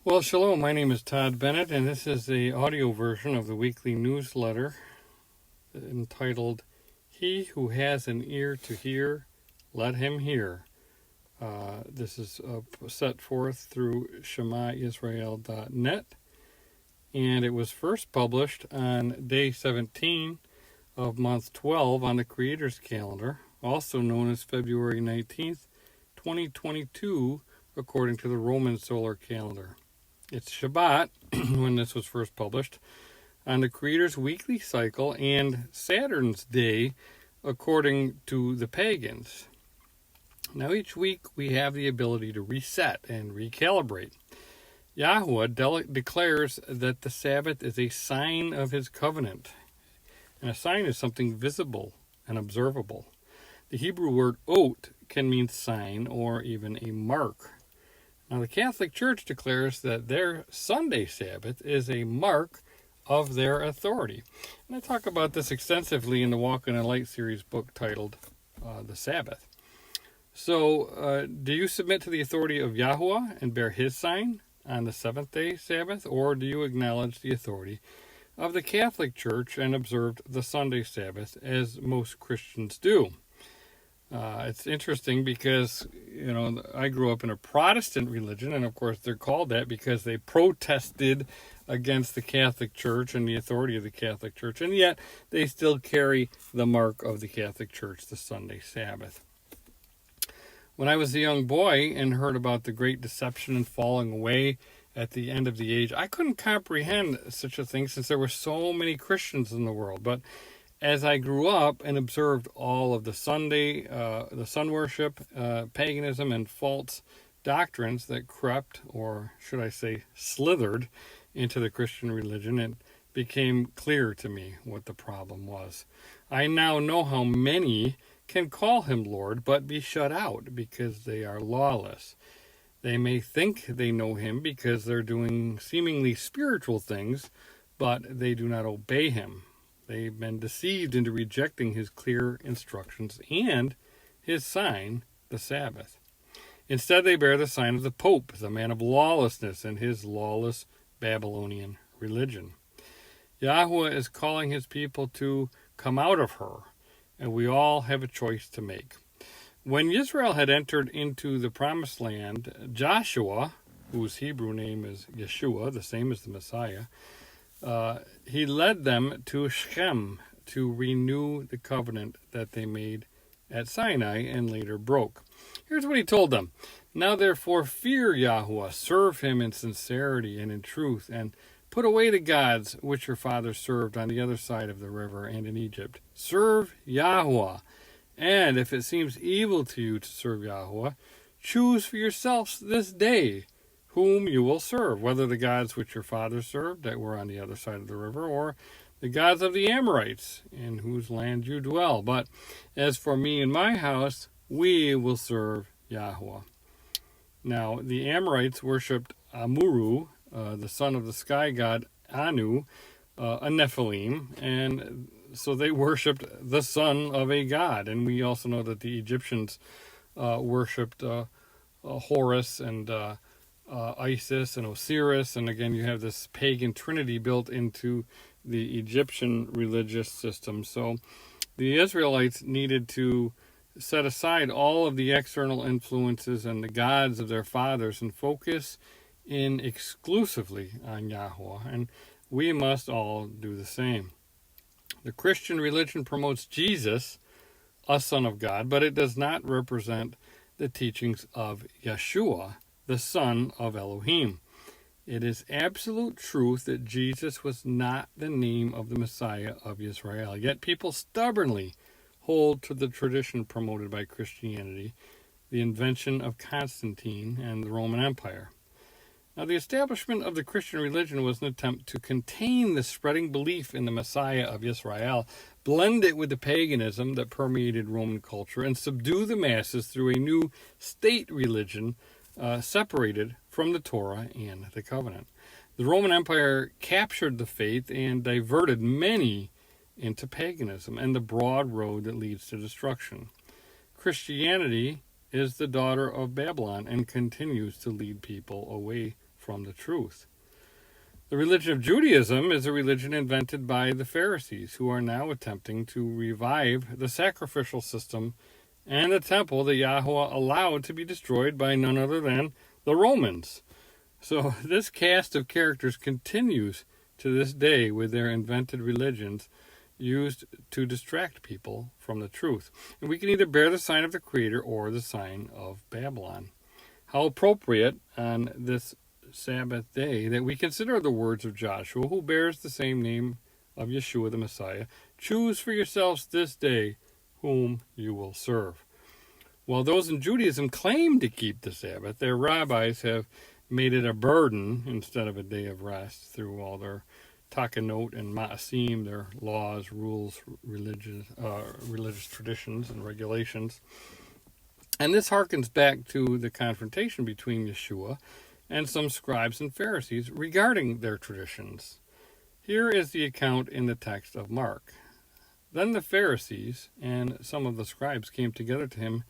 Well, shalom. My name is Todd Bennett, and this is the audio version of the weekly newsletter entitled, He Who Has an Ear to Hear, Let Him Hear. This is set forth through shemaisrael.net, and it was first published on day 17 of month 12 on the Creator's calendar, also known as February 19th, 2022, according to the Roman solar calendar. It's Shabbat, when this was first published, on the Creator's weekly cycle, and Saturn's day, according to the pagans. Now, each week we have the ability to reset and recalibrate. Yahweh declares that the Sabbath is a sign of his covenant, and a sign is something visible and observable. The Hebrew word ot can mean sign or even a mark. Now, the Catholic Church declares that their Sunday Sabbath is a mark of their authority. And I talk about this extensively in the Walk in the Light series book titled The Sabbath. So, do you submit to the authority of Yahweh and bear his sign on the seventh-day Sabbath, or do you acknowledge the authority of the Catholic Church and observe the Sunday Sabbath, as most Christians do? It's interesting because, I grew up in a Protestant religion, and of course they're called that because they protested against the Catholic Church and the authority of the Catholic Church, and yet they still carry the mark of the Catholic Church, the Sunday Sabbath. When I was a young boy and heard about the great deception and falling away at the end of the age, I couldn't comprehend such a thing since there were so many Christians in the world. But as I grew up and observed all of the the sun worship, paganism, and false doctrines that crept, or should I say slithered, into the Christian religion, it became clear to me what the problem was. I now know how many can call him Lord, but be shut out because they are lawless. They may think they know him because they're doing seemingly spiritual things, but they do not obey him. They've been deceived into rejecting his clear instructions and his sign, the Sabbath. Instead, they bear the sign of the Pope, the man of lawlessness, and his lawless Babylonian religion. Yahweh is calling his people to come out of her, and we all have a choice to make. When Israel had entered into the Promised Land, Joshua, whose Hebrew name is Yeshua, the same as the Messiah, he led them to Shechem to renew the covenant that they made at Sinai and later broke. Here's what he told them. Now therefore fear Yahweh, serve him in sincerity and in truth, and put away the gods which your fathers served on the other side of the river and in Egypt. Serve Yahweh, and if it seems evil to you to serve Yahweh, choose for yourselves this day whom you will serve, whether the gods which your fathers served that were on the other side of the river, or the gods of the Amorites, in whose land you dwell. But as for me and my house, we will serve Yahweh. Now, the Amorites worshipped Amuru, the son of the sky god Anu, a Nephilim, and so they worshipped the son of a god. And we also know that the Egyptians worshipped Horus and Isis and Osiris, and again you have this pagan trinity built into the Egyptian religious system. So the Israelites needed to set aside all of the external influences and the gods of their fathers and focus in exclusively on Yahweh, and we must all do the same. The Christian religion promotes Jesus, a Son of God, but it does not represent the teachings of Yeshua, the Son of Elohim. It is absolute truth that Jesus was not the name of the Messiah of Israel, yet people stubbornly hold to the tradition promoted by Christianity, the invention of Constantine and the Roman Empire. Now, the establishment of the Christian religion was an attempt to contain the spreading belief in the Messiah of Israel, blend it with the paganism that permeated Roman culture, and subdue the masses through a new state religion separated from the Torah and the covenant. The Roman Empire captured the faith and diverted many into paganism and the broad road that leads to destruction. Christianity is the daughter of Babylon and continues to lead people away from the truth. The religion of Judaism is a religion invented by the Pharisees, who are now attempting to revive the sacrificial system and the temple that Yahweh allowed to be destroyed by none other than the Romans. So this cast of characters continues to this day with their invented religions used to distract people from the truth. And we can either bear the sign of the Creator or the sign of Babylon. How appropriate on this Sabbath day that we consider the words of Joshua, who bears the same name of Yeshua the Messiah. Choose for yourselves this day whom you will serve. While those in Judaism claim to keep the Sabbath, their rabbis have made it a burden instead of a day of rest through all their takanot and ma'asim, their laws, rules, religious traditions and regulations. And this harkens back to the confrontation between Yeshua and some scribes and Pharisees regarding their traditions. Here is the account in the text of Mark. Then the Pharisees and some of the scribes came together to him,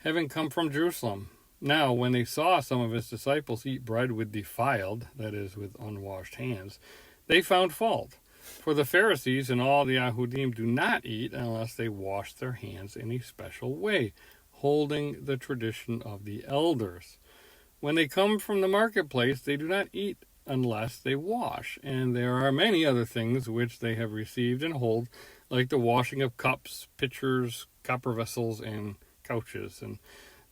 having come from Jerusalem. Now, when they saw some of his disciples eat bread with defiled, that is, with unwashed hands, they found fault. For the Pharisees and all the Yahudim do not eat unless they wash their hands in a special way, holding the tradition of the elders. When they come from the marketplace, they do not eat unless they wash, and there are many other things which they have received and hold, like the washing of cups, pitchers, copper vessels, and couches. And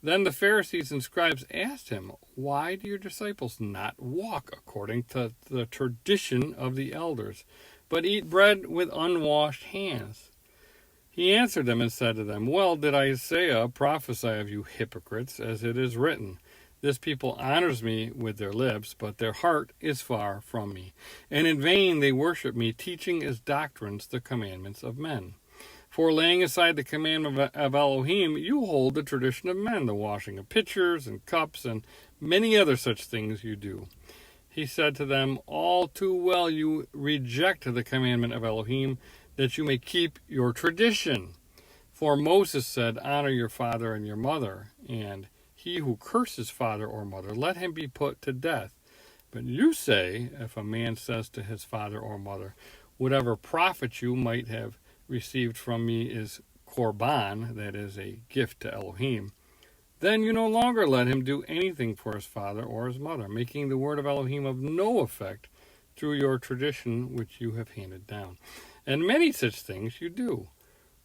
then the Pharisees and scribes asked him, "Why do your disciples not walk according to the tradition of the elders, but eat bread with unwashed hands?" He answered them and said to them, "Well did Isaiah prophesy of you hypocrites, as it is written, 'This people honors me with their lips, but their heart is far from me. And in vain they worship me, teaching as doctrines the commandments of men. For laying aside the commandment of Elohim, you hold the tradition of men, the washing of pitchers and cups, and many other such things you do.' He said to them, 'All too well you reject the commandment of Elohim, that you may keep your tradition. For Moses said, honor your father and your mother, and he who curses father or mother, let him be put to death. But you say, if a man says to his father or mother, whatever profit you might have received from me is korban, that is a gift to Elohim, then you no longer let him do anything for his father or his mother, making the word of Elohim of no effect through your tradition which you have handed down. And many such things you do.'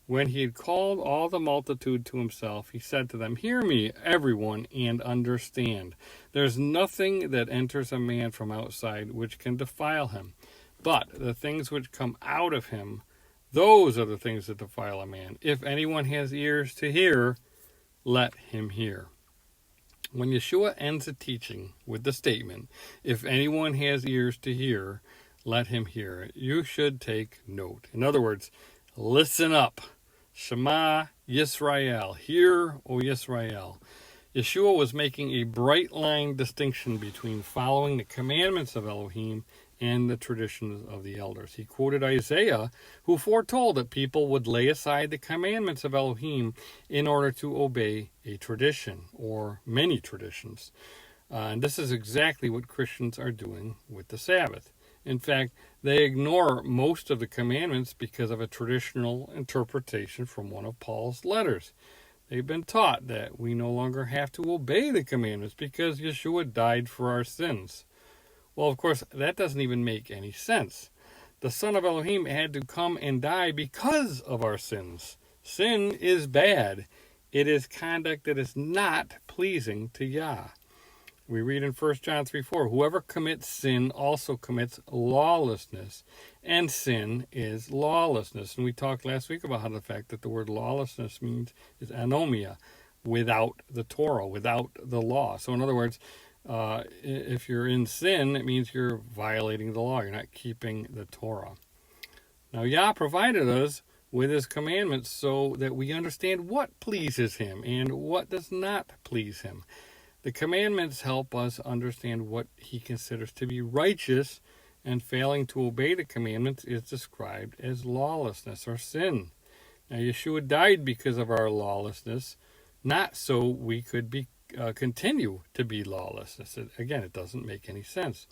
When he had called all the multitude to himself, he said to them, 'Hear me, everyone, and understand. There's nothing that enters a man from outside which can defile him. But the things which come out of him, those are the things that defile a man. If anyone has ears to hear, let him hear.'" When Yeshua ends a teaching with the statement, "If anyone has ears to hear, let him hear," you should take note. In other words, listen up. Shema Yisrael. Hear, O Yisrael. Yeshua was making a bright line distinction between following the commandments of Elohim and the traditions of the elders. He quoted Isaiah, who foretold that people would lay aside the commandments of Elohim in order to obey a tradition or many traditions. And this is exactly what Christians are doing with the Sabbath. In fact, they ignore most of the commandments because of a traditional interpretation from one of Paul's letters. They've been taught that we no longer have to obey the commandments because Yeshua died for our sins. Well, of course, that doesn't even make any sense. The Son of Elohim had to come and die because of our sins. Sin is bad. It is conduct that is not pleasing to Yah. We read in 1 John 3:4, "Whoever commits sin also commits lawlessness, and sin is lawlessness." And we talked last week about how the fact that the word lawlessness is anomia, without the Torah, without the law. So in other words, if you're in sin, it means you're violating the law. You're not keeping the Torah. Now, Yah provided us with his commandments so that we understand what pleases him and what does not please him. The commandments help us understand what he considers to be righteous, and failing to obey the commandments is described as lawlessness or sin. Now, Yeshua died because of our lawlessness, not so we could continue to be lawless. Again, it doesn't make any sense.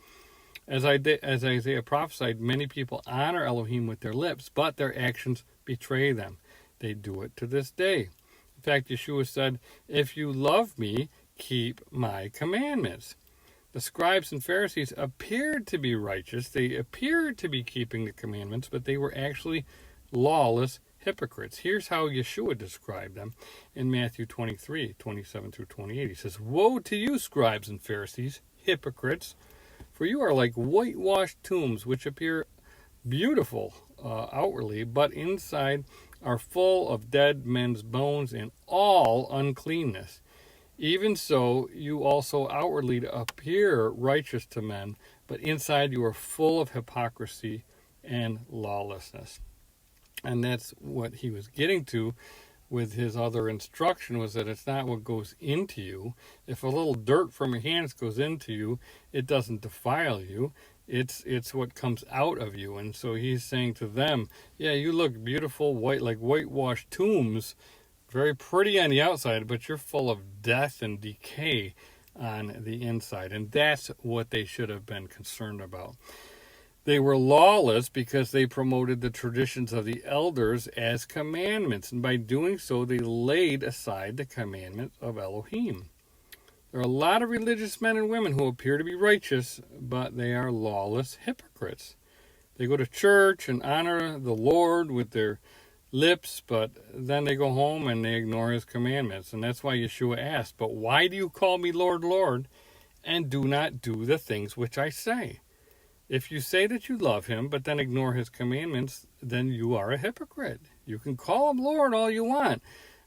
As Isaiah prophesied, many people honor Elohim with their lips, but their actions betray them. They do it to this day. In fact, Yeshua said, "If you love me, keep my commandments." The scribes and Pharisees appeared to be righteous. They appeared to be keeping the commandments, but they were actually lawless hypocrites. Here's how Yeshua described them in Matthew 23:27-28. He says, "Woe to you, scribes and Pharisees, hypocrites, for you are like whitewashed tombs, which appear beautiful outwardly, but inside are full of dead men's bones and all uncleanness. Even so, you also outwardly appear righteous to men, but inside you are full of hypocrisy and lawlessness." And that's what he was getting to with his other instruction, was that it's not what goes into you. If a little dirt from your hands goes into you, it doesn't defile you. It's what comes out of you. And so he's saying to them, yeah, you look beautiful, white, like whitewashed tombs, very pretty on the outside, but you're full of death and decay on the inside. And that's what they should have been concerned about. They were lawless because they promoted the traditions of the elders as commandments, and by doing so, they laid aside the commandment of Elohim. There are a lot of religious men and women who appear to be righteous, but they are lawless hypocrites. They go to church and honor the Lord with their lips, but then they go home and they ignore his commandments. And that's why Yeshua asked, "But why do you call me Lord, Lord, and do not do the things which I say? If you say that you love him, but then ignore his commandments, then you are a hypocrite. You can call him Lord all you want,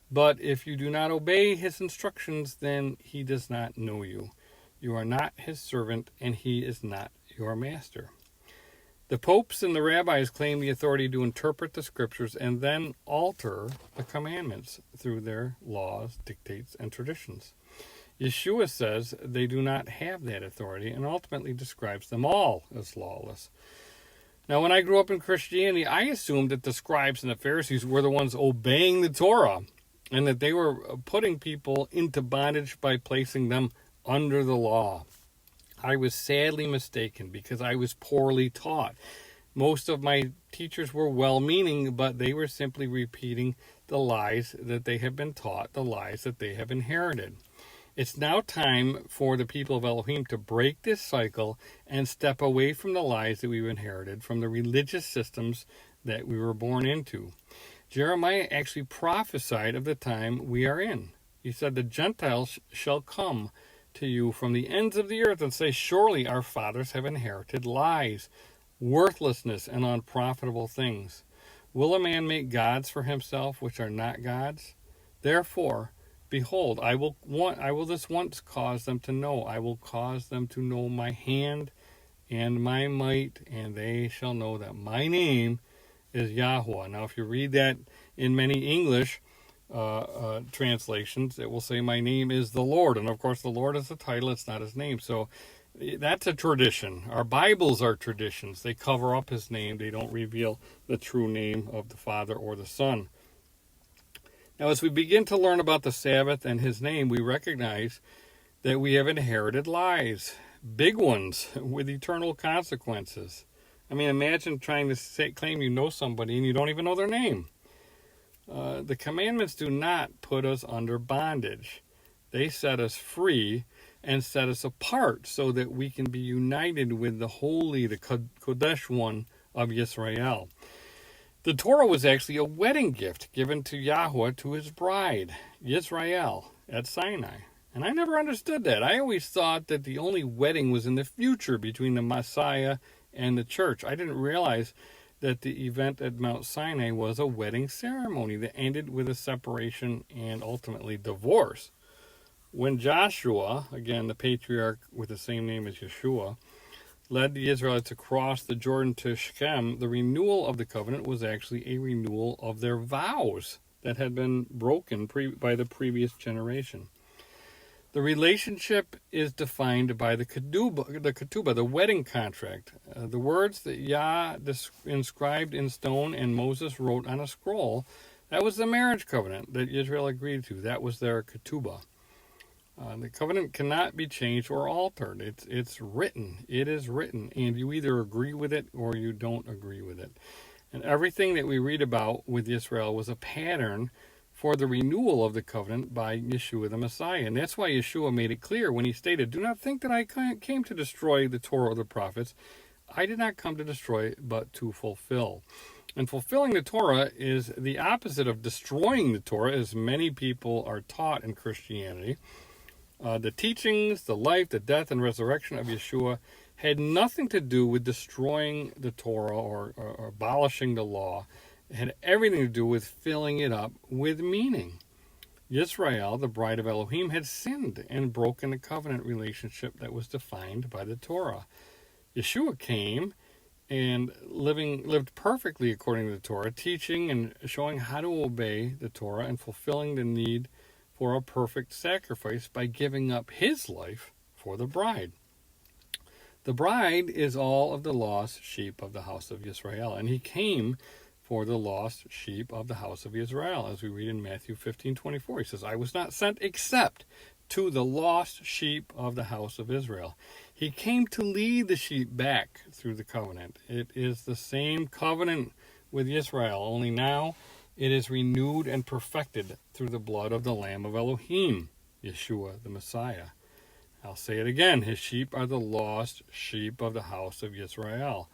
but if you do not obey his instructions, then he does not know you. You are not his servant, and he is not your master." The popes and the rabbis claim the authority to interpret the scriptures and then alter the commandments through their laws, dictates, and traditions. Yeshua says they do not have that authority and ultimately describes them all as lawless. Now, when I grew up in Christianity, I assumed that the scribes and the Pharisees were the ones obeying the Torah and that they were putting people into bondage by placing them under the law. I was sadly mistaken because I was poorly taught. Most of my teachers were well-meaning, but they were simply repeating the lies that they have been taught, the lies that they have inherited. It's now time for the people of Elohim to break this cycle and step away from the lies that we've inherited from the religious systems that we were born into. Jeremiah actually prophesied of the time we are in. He said, "The Gentiles shall come to you from the ends of the earth and say, surely our fathers have inherited lies, worthlessness, and unprofitable things. Will a man make gods for himself which are not gods? Therefore, behold, I will this once cause them to know. I will cause them to know my hand and my might, and they shall know that my name is Yahweh." Now, if you read that in many English translations, it will say, "My name is the Lord." And of course, the Lord is the title, it's not his name. So that's a tradition. Our Bibles are traditions. They cover up his name. They don't reveal the true name of the Father or the Son. Now, as we begin to learn about the Sabbath and his name, we recognize that we have inherited lies, big ones, with eternal consequences. I mean, imagine trying to claim you know somebody and you don't even know their name. The commandments do not put us under bondage. They set us free and set us apart so that we can be united with the holy, the Kodesh one of Yisrael. The Torah was actually a wedding gift given to Yahweh to his bride, Yisrael, at Sinai. And I never understood that. I always thought that the only wedding was in the future between the Messiah and the church. I didn't realize that the event at Mount Sinai was a wedding ceremony that ended with a separation and ultimately divorce. When Joshua, again the patriarch with the same name as Yeshua, led the Israelites across the Jordan to Shechem, the renewal of the covenant was actually a renewal of their vows that had been broken by the previous generation. The relationship is defined by the ketubah, the wedding contract. The words that Yah inscribed in stone and Moses wrote on a scroll, that was the marriage covenant that Israel agreed to. That was their ketubah. The covenant cannot be changed or altered. It's written. It is written, and you either agree with it or you don't agree with it. And everything that we read about with Israel was a pattern for the renewal of the covenant by Yeshua the Messiah. And that's why Yeshua made it clear when he stated, "Do not think that I came to destroy the Torah or the prophets. I did not come to destroy, but to fulfill." And fulfilling the Torah is the opposite of destroying the Torah, as many people are taught in Christianity. The teachings, the life, the death, and resurrection of Yeshua had nothing to do with destroying the Torah or abolishing the law. It had everything to do with filling it up with meaning. Yisrael, the bride of Elohim, had sinned and broken the covenant relationship that was defined by the Torah. Yeshua came and lived perfectly according to the Torah, teaching and showing how to obey the Torah and fulfilling the need for a perfect sacrifice by giving up his life for the bride. The bride is all of the lost sheep of the house of Israel, and he came for the lost sheep of the house of Israel, as we read in Matthew 15:24. He says, "I was not sent except to the lost sheep of the house of Israel." He came to lead the sheep back through the covenant. It is the same covenant with Israel, only now it is renewed and perfected through the blood of the Lamb of Elohim, Yeshua the Messiah. I'll say it again. His sheep are the lost sheep of the house of Israel.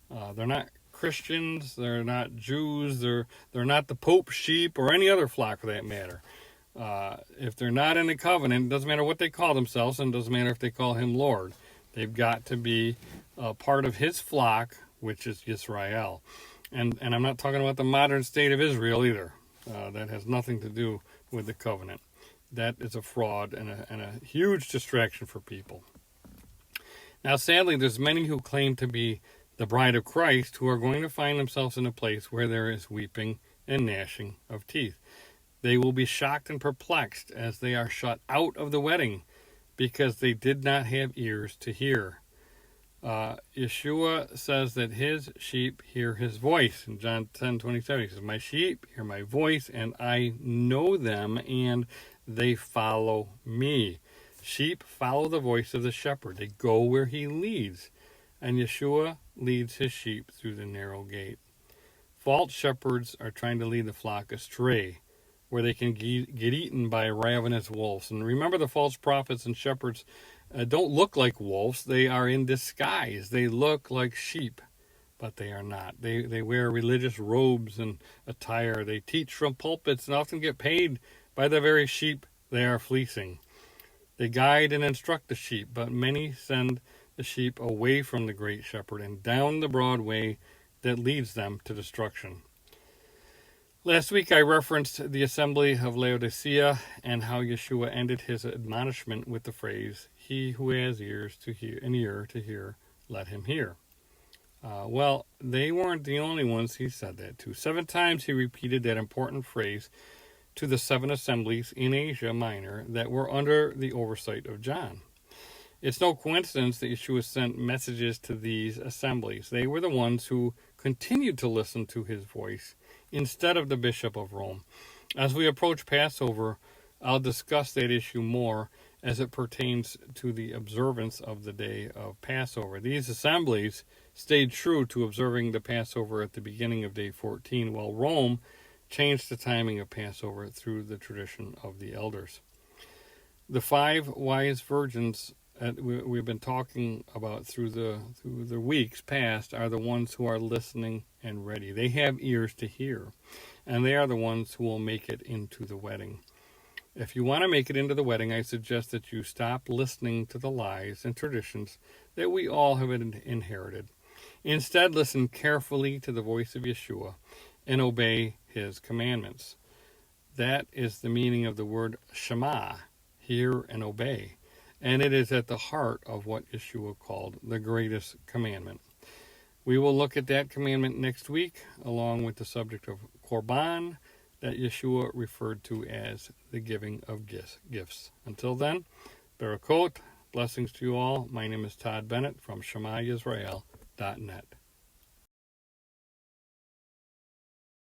They're not Christians. They're not Jews. They're not the Pope's sheep or any other flock for that matter. If they're not in the covenant, it doesn't matter what they call themselves, and it doesn't matter if they call him Lord. They've got to be part of his flock, which is Yisrael. And I'm not talking about the modern state of Israel either. That has nothing to do with the covenant. That is a fraud and a huge distraction for people. Now, sadly, there's many who claim to be the bride of Christ who are going to find themselves in a place where there is weeping and gnashing of teeth. They will be shocked and perplexed as they are shut out of the wedding because they did not have ears to hear. Yeshua says that his sheep hear his voice. In John 10:27, he says, "My sheep hear my voice, and I know them, and they follow me." Sheep follow the voice of the shepherd. They go where he leads. And Yeshua leads his sheep through the narrow gate. False shepherds are trying to lead the flock astray, where they can get eaten by ravenous wolves. And remember, the false prophets and shepherds don't look like wolves. They are in disguise. They look like sheep, but they are not. They wear religious robes and attire. They teach from pulpits and often get paid by the very sheep they are fleecing. They guide and instruct the sheep, but many send the sheep away from the great shepherd and down the broad way that leads them to destruction. Last week I referenced the assembly of Laodicea and how Yeshua ended his admonishment with the phrase, "He who has ears to hear, an ear to hear, let him hear." Well, they weren't the only ones he said that to. 7 times he repeated that important phrase to the 7 assemblies in Asia Minor that were under the oversight of John. It's no coincidence that Yeshua sent messages to these assemblies. They were the ones who continued to listen to his voice instead of the Bishop of Rome. As we approach Passover, I'll discuss that issue more as it pertains to the observance of the day of Passover. These assemblies stayed true to observing the Passover at the beginning of day 14, while Rome changed the timing of Passover through the tradition of the elders. The 5 wise virgins we've been talking about through the weeks past are the ones who are listening and ready. They have ears to hear, and they are the ones who will make it into the wedding. If you want to make it into the wedding, I suggest that you stop listening to the lies and traditions that we all have inherited. Instead, listen carefully to the voice of Yeshua and obey his commandments. That is the meaning of the word Shema, hear and obey. And it is at the heart of what Yeshua called the greatest commandment. We will look at that commandment next week, along with the subject of Korban, that Yeshua referred to as the giving of gifts. Until then, Barakot, blessings to you all. My name is Todd Bennett from ShemaYisrael.net.